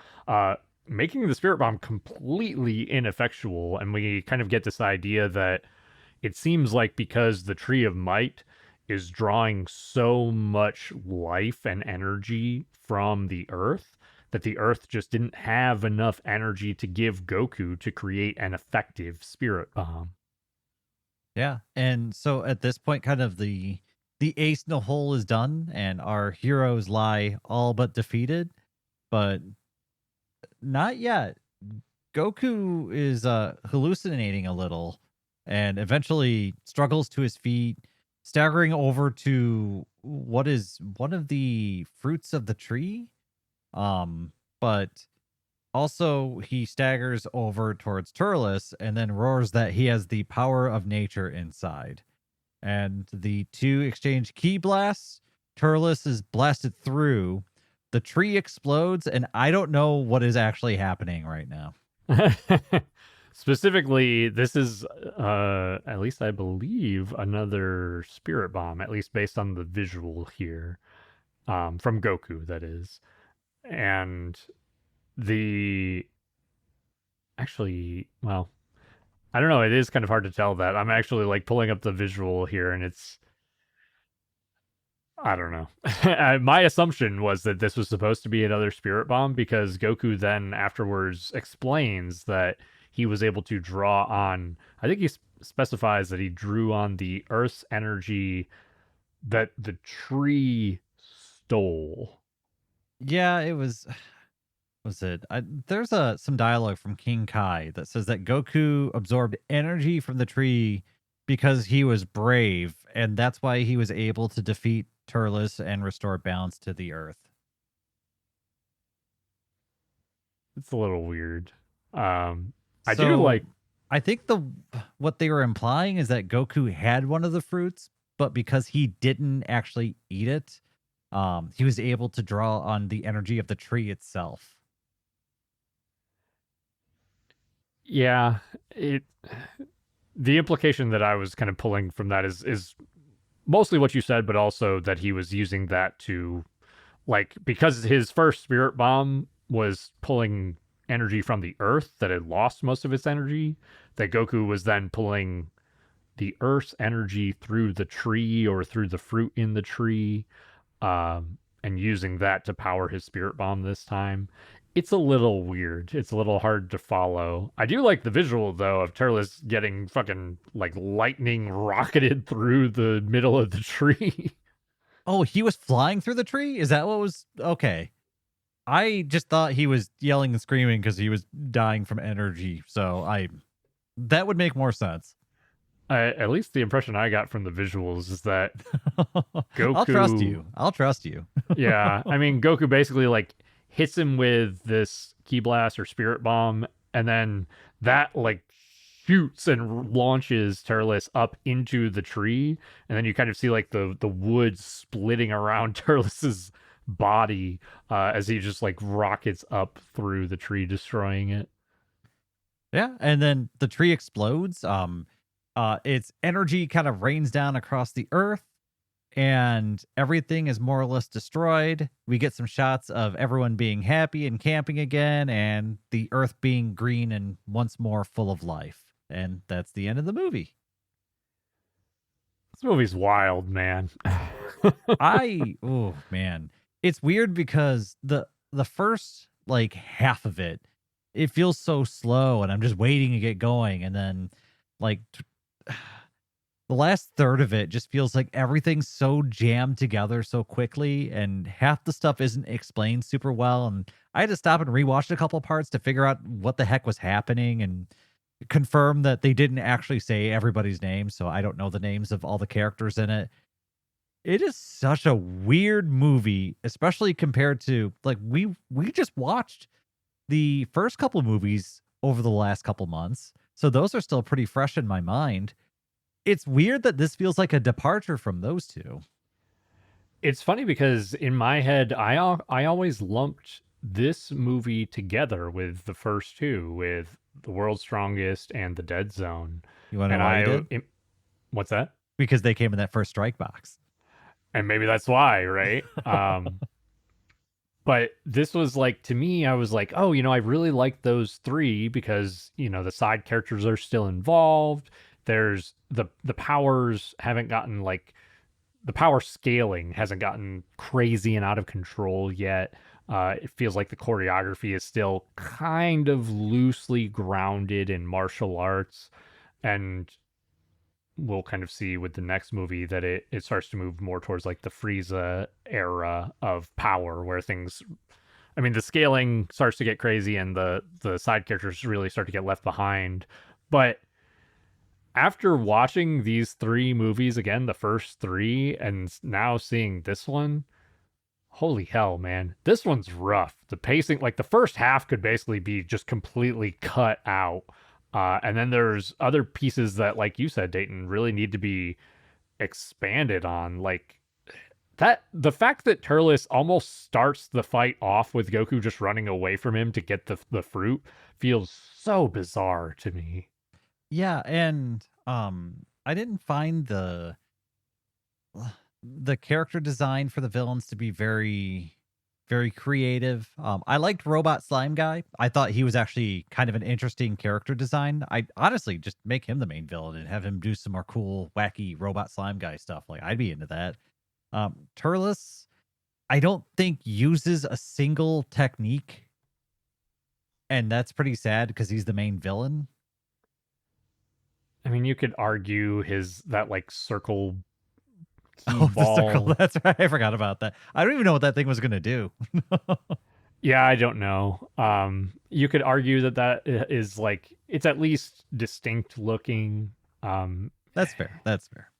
making the spirit bomb completely ineffectual. And we kind of get this idea that it seems like because the Tree of Might is drawing so much life and energy from the Earth, that the Earth just didn't have enough energy to give Goku to create an effective spirit bomb. Yeah. And so at this point, kind of the ace in the hole is done, and our heroes lie all but defeated, but not yet. Goku is hallucinating a little and eventually struggles to his feet, staggering over to what is one of the fruits of the tree. But also he staggers over towards Turles and then roars that he has the power of nature inside. And the two exchange key blasts. Turles is blasted through. The tree explodes, and I don't know what is actually happening right now. Specifically, this is, at least I believe, another spirit bomb, at least based on the visual here, from Goku, that is. And the actually, well, I don't know. It is kind of hard to tell that. I'm actually like pulling up the visual here, and it's, I don't know. My assumption was that this was supposed to be another spirit bomb because Goku then afterwards explains that he was able to draw on, I think he specifies that he drew on the Earth's energy that the tree stole. Yeah, it was it. There's some dialogue from King Kai that says that Goku absorbed energy from the tree because he was brave, and that's why he was able to defeat Turles and restore balance to the earth. It's a little weird. I do So like, I think what they were implying is that Goku had one of the fruits, but because he didn't actually eat it, he was able to draw on the energy of the tree itself. yeah, it, the implication that I was kind of pulling from that is mostly what you said, but also that he was using that to, like, because his first spirit bomb was pulling energy from the earth that had lost most of its energy, that Goku was then pulling the earth's energy through the tree or through the fruit in the tree, and using that to power his spirit bomb this time. it's a little weird. It's a little hard to follow. I do like the visual though of Turles getting fucking like lightning rocketed through the middle of the tree. Oh, he was flying through the tree? Is that what was okay? I just thought he was yelling and screaming because he was dying from energy. So I that would make more sense. At least the impression I got from the visuals is that I'll trust Goku, you. I'll trust you. yeah, I mean Goku basically like hits him with this ki blast or spirit bomb, and then that like shoots and launches Turles up into the tree, and then you kind of see like the wood splitting around Turles's body as he just like rockets up through the tree, destroying it. Yeah, and then the tree explodes. Its energy kind of rains down across the earth, and everything is more or less destroyed. We get some shots of everyone being happy and camping again, and the earth being green and once more full of life. And that's the end of the movie. This movie's wild, man. Oh man, it's weird because the first like half of it, it feels so slow, and I'm just waiting to get going, and then like the last third of it just feels like everything's so jammed together so quickly, and half the stuff isn't explained super well. And I had to stop and rewatch a couple parts to figure out what the heck was happening and confirm that they didn't actually say everybody's name. So I don't know the names of all the characters in it. It is such a weird movie, especially compared to like we just watched the first couple movies over the last couple months. So those are still pretty fresh in my mind. It's weird that this feels like a departure from those two. It's funny because in my head, I always lumped this movie together with the first two, with The World's Strongest and The Dead Zone. You want to And know why you did? what's that? Because they came in that first strike box. And maybe that's why, right? But this was like, to me, I was like, oh, I really like those three because the side characters are still involved. There's the powers haven't gotten like the power scaling hasn't gotten crazy and out of control yet. It feels like the choreography is still kind of loosely grounded in martial arts, and we'll kind of see with the next movie that it starts to move more towards like the Frieza era of power, where things, I mean, the scaling starts to get crazy and the side characters really start to get left behind. But after watching these three movies again, the first three, and now seeing this one, holy hell, man. This one's rough. The pacing, like the first half could basically be just completely cut out. And then there's other pieces that, like you said, Dayton, really need to be expanded on. Like the fact that Turles almost starts the fight off with Goku just running away from him to get the fruit feels so bizarre to me. Yeah, and I didn't find the character design for the villains to be very creative. I liked Robot Slime Guy. I thought he was actually kind of an interesting character design. I honestly just make him the main villain and have him do some more cool, wacky Robot Slime Guy stuff. Like I'd be into that. Turles, I don't think uses a single technique, and that's pretty sad because he's the main villain. I mean, you could argue that like circle key Oh, the circle. ball. That's right. I forgot about that. I don't even know what that thing was going to do. Yeah, I don't know. You could argue that is like it's at least distinct looking. That's fair. That's fair.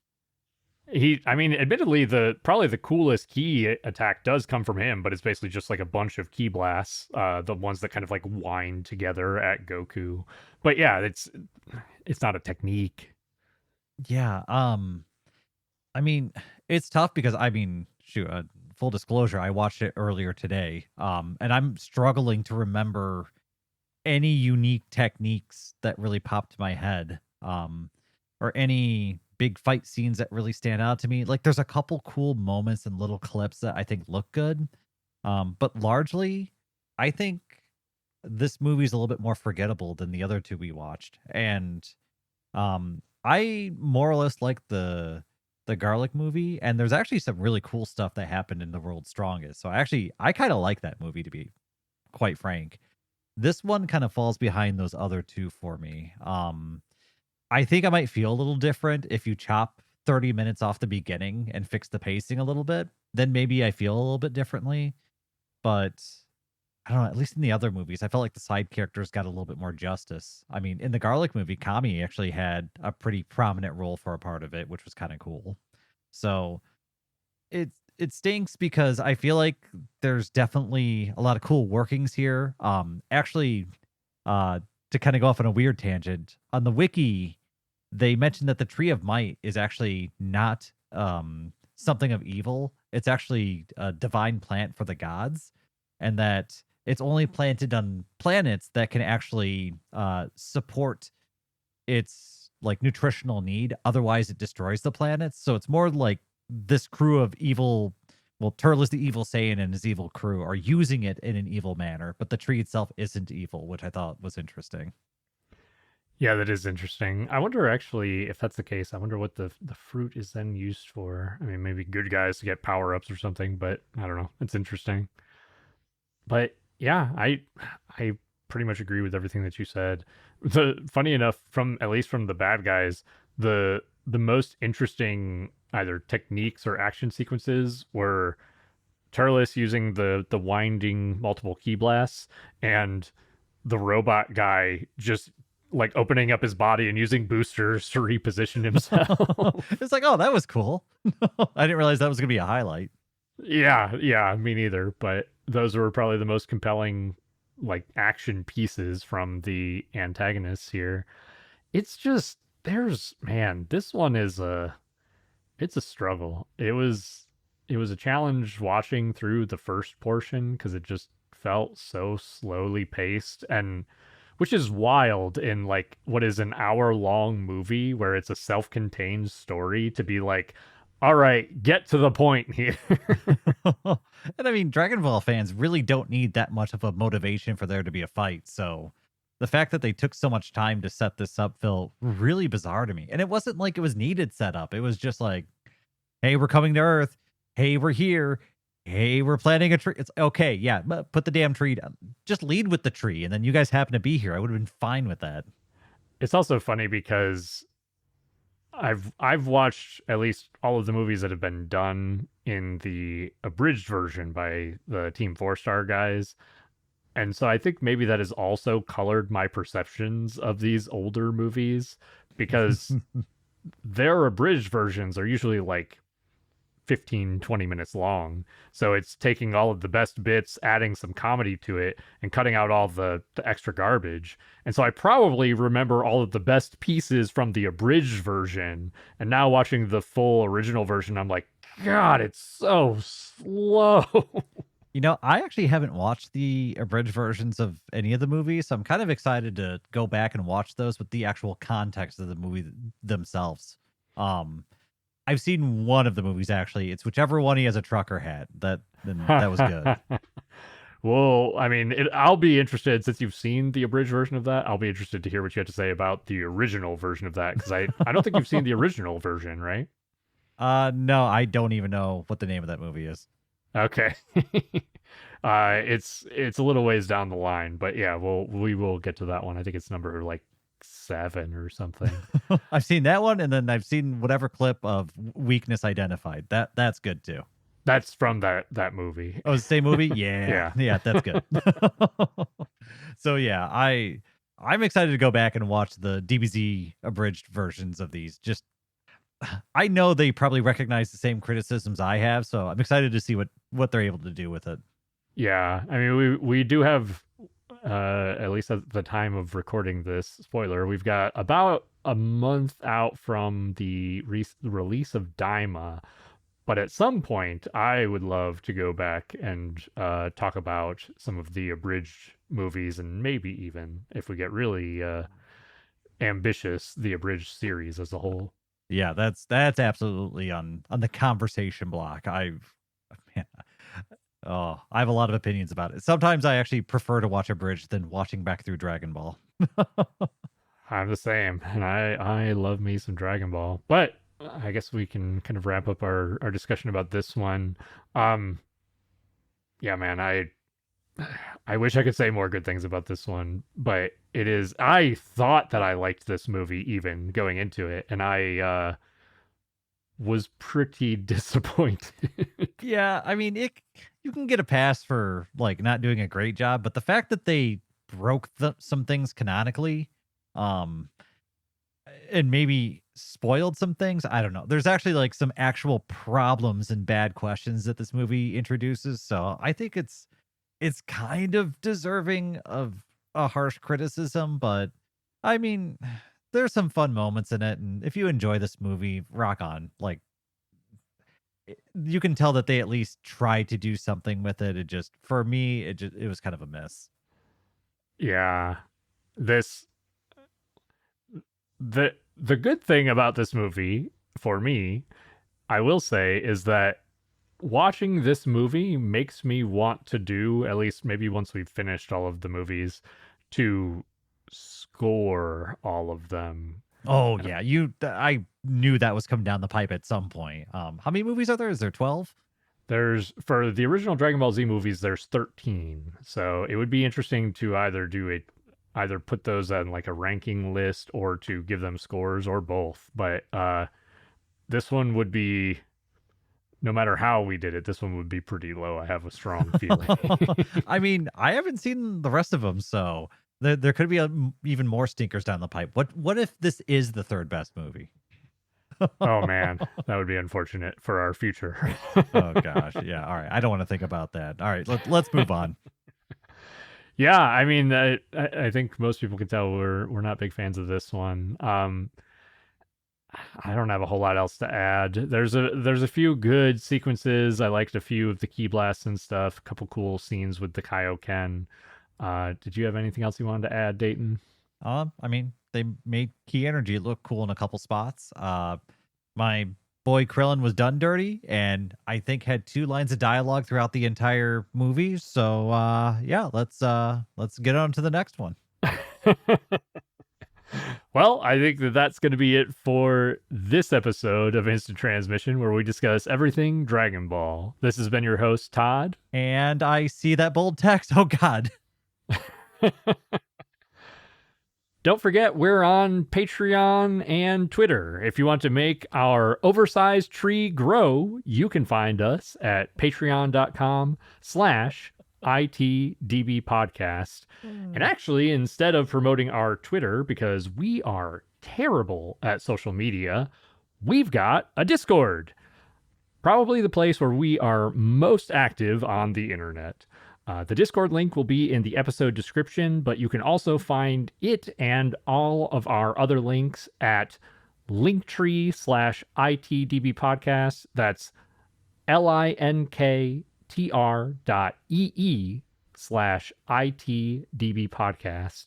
I mean, admittedly, probably the coolest key attack does come from him, but it's basically just like a bunch of key blasts, the ones that kind of like wind together at Goku. But yeah, it's not a technique. Yeah. I mean, it's tough because I mean, shoot, full disclosure, I watched it earlier today. And I'm struggling to remember any unique techniques that really popped to my head. Or any big fight scenes that really stand out to me. Like there's a couple cool moments and little clips that I think look good. But largely, I think this movie's a little bit more forgettable than the other two we watched. And I more or less like the garlic movie, and there's actually some really cool stuff that happened in The World's Strongest. So I kind of like that movie, to be quite frank. This one kind of falls behind those other two for me. I think I might feel a little different if you chop 30 minutes off the beginning and fix the pacing a little bit. Then maybe I feel a little bit differently. But I don't know, at least in the other movies, I felt like the side characters got a little bit more justice. I mean, in the Garlic movie, Kami actually had a pretty prominent role for a part of it, which was kind of cool. So it stinks because I feel like there's definitely a lot of cool workings here. Actually, to kind of go off on a weird tangent, on the wiki, they mentioned that the Tree of Might is actually not something of evil. It's actually a divine plant for the gods, and that it's only planted on planets that can actually support its like nutritional need. Otherwise, it destroys the planets. So it's more like this crew of evil. Well, Turles the evil Saiyan and his evil crew are using it in an evil manner, but the tree itself isn't evil, which I thought was interesting. Yeah, that is interesting. I wonder actually if that's the case. I wonder what the fruit is then used for. I mean, maybe good guys to get power ups or something, but I don't know. It's interesting. But yeah, I pretty much agree with everything that you said. The funny enough, from at least from the bad guys, the most interesting either techniques or action sequences were Turles using the winding multiple key blasts and the robot guy just like opening up his body and using boosters to reposition himself. It's like, oh, that was cool. I didn't realize that was going to be a highlight. Yeah, me neither. But those were probably the most compelling like action pieces from the antagonists here. It's just there's man, this one is it's a struggle. It was a challenge watching through the first portion because it just felt so slowly paced, and which is wild in like what is an hour long movie where it's a self-contained story to be like, all right, get to the point here. And I mean, Dragon Ball fans really don't need that much of a motivation for there to be a fight. So the fact that they took so much time to set this up felt really bizarre to me. And it wasn't like it was needed setup. It was just like, hey, we're coming to Earth. Hey, we're here. Hey, we're planting a tree. It's okay. Yeah, put the damn tree down. Just lead with the tree. And then you guys happen to be here. I would have been fine with that. It's also funny because I've watched at least all of the movies that have been done in the abridged version by the Team 4 Star guys. And so I think maybe that has also colored my perceptions of these older movies because their abridged versions are usually like 15, 20 minutes long. So it's taking all of the best bits, adding some comedy to it, and cutting out all the extra garbage. And so I probably remember all of the best pieces from the abridged version. And now watching the full original version, I'm like, God, it's so slow. You know, I actually haven't watched the abridged versions of any of the movies, so I'm kind of excited to go back and watch those with the actual context of the movie themselves. I've seen one of the movies actually. It's whichever one he has a trucker hat. That was good. Well, I mean, I'll be interested since you've seen the abridged version of that. I'll be interested to hear what you have to say about the original version of that because I don't think you've seen the original version, right? No, I don't even know what the name of that movie is. Okay. It's a little ways down the line, but yeah, we will get to that one. I think it's number like 7 or something. I've seen that one, and then I've seen whatever clip of weakness identified. That's good too. That's from that movie. Oh, it's the same movie? Yeah. Yeah, that's good. So yeah, I'm excited to go back and watch the DBZ abridged versions of these. Just I know they probably recognize the same criticisms I have, so I'm excited to see what they're able to do with it. Yeah, I mean we do have at least at the time of recording this, spoiler, we've got about a month out from the release of Daima. But at some point, I would love to go back and talk about some of the abridged movies, and maybe even if we get really ambitious, the abridged series as a whole. Yeah, that's absolutely on the conversation block. Man, oh, I have a lot of opinions about it. Sometimes I actually prefer to watch abridged than watching back through Dragon Ball. I'm the same, and I love me some Dragon Ball, but I guess we can kind of wrap up our discussion about this one. Yeah, man, I wish I could say more good things about this one, but it is. I thought that I liked this movie even going into it, and I was pretty disappointed. Yeah, I mean, you can get a pass for like not doing a great job, but the fact that they broke some things canonically, um, and maybe spoiled some things, I don't know. There's actually like some actual problems and bad questions that this movie introduces, so I think it's kind of deserving of a harsh criticism, but I mean, there's some fun moments in it, and if you enjoy this movie, rock on. Like you can tell that they at least tried to do something with it. It just for me, it was kind of a miss. Yeah, this the good thing about this movie for me, I will say, is that watching this movie makes me want to do, at least maybe once we've finished all of the movies, to score all of them. Oh yeah, I knew that was coming down the pipe at some point. How many movies are there? Is there 12? There's, for the original Dragon Ball Z movies, there's 13. So it would be interesting to either put those on like a ranking list or to give them scores or both. But this one would be, no matter how we did it, this one would be pretty low. I have a strong feeling. I mean, I haven't seen the rest of them, so there could be even more stinkers down the pipe. What if this is the third best movie? Oh man, that would be unfortunate for our future. Oh gosh, yeah. All right, I don't want to think about that. All right, let's move on. Yeah, I mean, I think most people can tell we're not big fans of this one. I don't have a whole lot else to add. There's a few good sequences. I liked a few of the key blasts and stuff. A couple cool scenes with the Kaioken. Did you have anything else you wanted to add, Dayton? I mean, they made key energy look cool in a couple spots. My boy Krillin was done dirty, and I think had 2 lines of dialogue throughout the entire movie. So yeah, let's get on to the next one. Well, I think that's going to be it for this episode of Instant Transmission, where we discuss everything Dragon Ball. This has been your host, Todd. And I see that bold text. Oh God. Don't forget, we're on Patreon and Twitter. If you want to make our oversized tree grow, you can find us at patreon.com/ITDB podcast. And actually, instead of promoting our Twitter, because we are terrible at social media, we've got a Discord. Probably the place where we are most active on the internet. The Discord link will be in the episode description, but you can also find it and all of our other links at linktree/ITDB podcast. That's linktr.ee/ITDB podcast.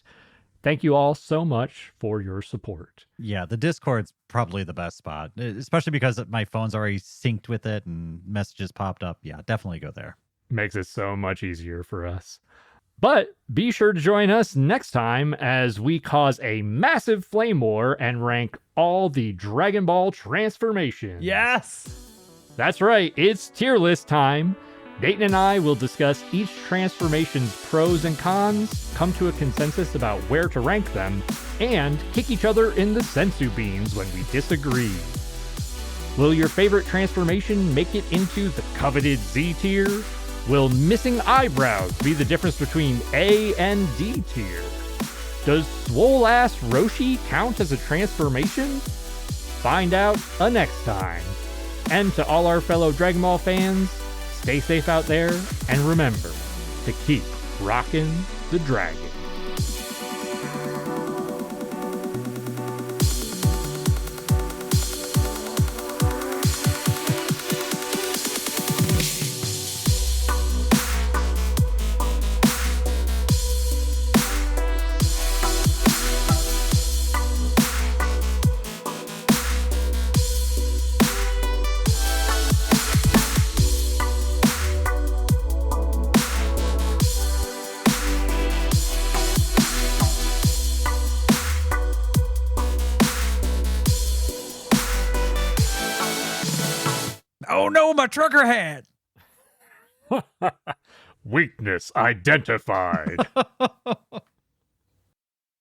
Thank you all so much for your support. Yeah, the Discord's probably the best spot, especially because my phone's already synced with it and messages popped up. Yeah, definitely go there. Makes it so much easier for us. But be sure to join us next time as we cause a massive flame war and rank all the Dragon Ball transformations. Yes! That's right, it's tier list time. Dayton and I will discuss each transformation's pros and cons, come to a consensus about where to rank them, and kick each other in the sensu beans when we disagree. Will your favorite transformation make it into the coveted Z tier? Will missing eyebrows be the difference between A and D tier? Does swole-ass Roshi count as a transformation? Find out next time. And to all our fellow Dragon Ball fans, stay safe out there, and remember to keep rocking the dragon. Oh no, my trucker hat! Weakness identified.